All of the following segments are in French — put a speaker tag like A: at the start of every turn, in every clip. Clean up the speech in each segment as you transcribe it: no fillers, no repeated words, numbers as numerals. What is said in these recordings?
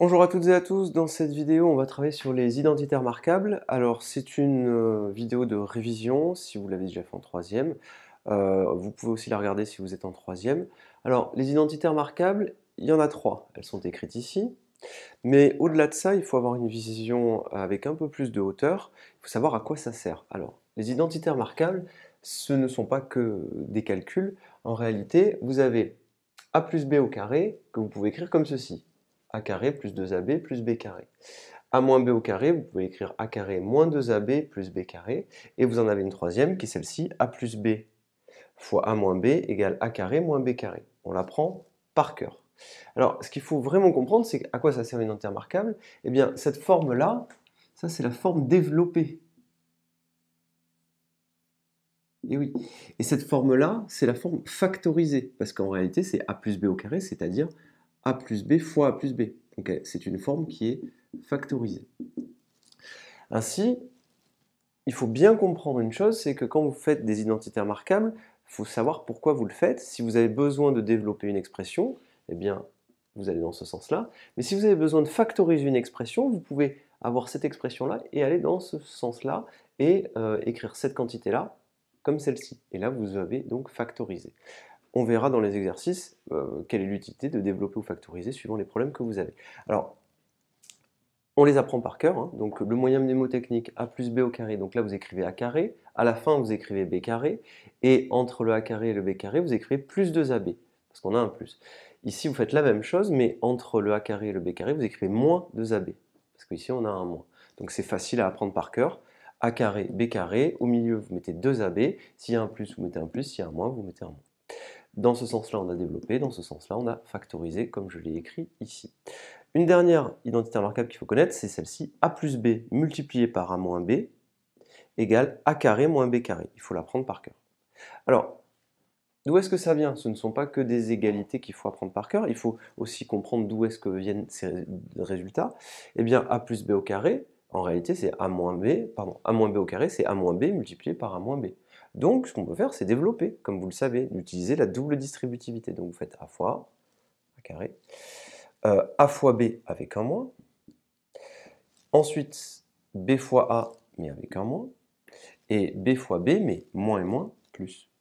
A: Bonjour à toutes et à tous, dans cette vidéo on va travailler sur les identités remarquables. Alors c'est une vidéo de révision si vous l'avez déjà fait en troisième. Vous pouvez aussi la regarder si vous êtes en troisième. Alors les identités remarquables, il y en a trois, elles sont écrites ici. Mais au-delà de ça, il faut avoir une vision avec un peu plus de hauteur, il faut savoir à quoi ça sert. Alors les identités remarquables, ce ne sont pas que des calculs. En réalité, vous avez a plus b au carré que vous pouvez écrire comme ceci. A carré plus 2ab plus b carré. A moins b au carré, vous pouvez écrire a carré moins 2ab plus b carré. Et vous en avez une troisième qui est celle-ci, a plus b fois a moins b égale a carré moins b carré. On l'apprend par cœur. Alors, ce qu'il faut vraiment comprendre, c'est à quoi ça sert une identité remarquable. Eh bien, cette forme-là, ça c'est la forme développée. Et oui. Et cette forme-là, c'est la forme factorisée, parce qu'en réalité, c'est a plus b au carré, c'est-à-dire a plus b fois a plus b. Donc c'est une forme qui est factorisée. Ainsi, il faut bien comprendre une chose, c'est que quand vous faites des identités remarquables, il faut savoir pourquoi vous le faites. Si vous avez besoin de développer une expression, eh bien, vous allez dans ce sens-là. Mais si vous avez besoin de factoriser une expression, vous pouvez avoir cette expression-là et aller dans ce sens-là et écrire cette quantité-là comme celle-ci. Et là, vous avez donc factorisé. On verra dans les exercices quelle est l'utilité de développer ou factoriser suivant les problèmes que vous avez. Alors, on les apprend par cœur, hein. Donc le moyen mnémotechnique a plus b au carré, donc là vous écrivez a carré, à la fin vous écrivez b carré, et entre le a carré et le b carré, vous écrivez plus 2ab, parce qu'on a un plus. Ici vous faites la même chose, mais entre le a carré et le b carré, vous écrivez moins 2ab, parce qu'ici on a un moins. Donc c'est facile à apprendre par cœur. A carré, b carré, au milieu vous mettez 2ab, s'il y a un plus vous mettez un plus, s'il y a un moins vous mettez un moins. Dans ce sens-là, on a développé, dans ce sens-là, on a factorisé, comme je l'ai écrit ici. Une dernière identité remarquable qu'il faut connaître, c'est celle-ci, a plus b multiplié par a moins b égale a carré moins b carré. Il faut l'apprendre par cœur. Alors, d'où est-ce que ça vient? Ce ne sont pas que des égalités qu'il faut apprendre par cœur, il faut aussi comprendre d'où est-ce que viennent ces résultats. Eh bien, a plus b au carré, en réalité, c'est a moins b, pardon, a moins b au carré, c'est a moins b multiplié par a moins b. Donc, ce qu'on peut faire, c'est développer, comme vous le savez, d'utiliser la double distributivité. Donc, vous faites a fois a carré, a fois b avec un moins, ensuite b fois a, mais avec un moins, et b fois b, mais moins et moins, plus.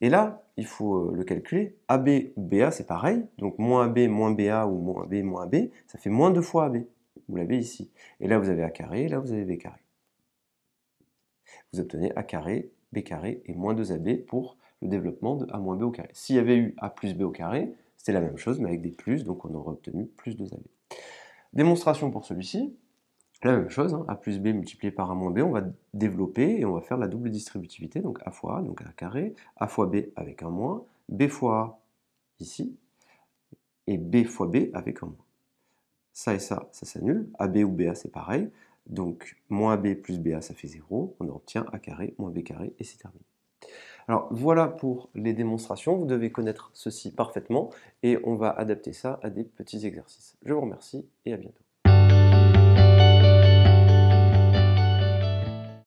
A: Et là, il faut le calculer. AB ou BA, c'est pareil. Donc moins AB, moins BA ou moins AB, moins AB, ça fait moins 2 fois AB. Vous l'avez ici. Et là, vous avez A carré, et là, vous avez B carré. Vous obtenez A carré, B carré et moins 2AB pour le développement de A moins B au carré. S'il y avait eu A plus B au carré, c'était la même chose, mais avec des plus, donc on aurait obtenu plus 2AB. Démonstration pour celui-ci. La même chose, hein, a plus b multiplié par a moins b, on va développer et on va faire la double distributivité, donc a fois a, donc a carré, a fois b avec un moins, b fois a ici, et b fois b avec un moins. Ça et ça s'annule, ab ou ba c'est pareil, donc moins ab plus ba ça fait 0, on obtient a carré moins b carré et c'est terminé. Alors voilà pour les démonstrations, vous devez connaître ceci parfaitement et on va adapter ça à des petits exercices. Je vous remercie et à bientôt.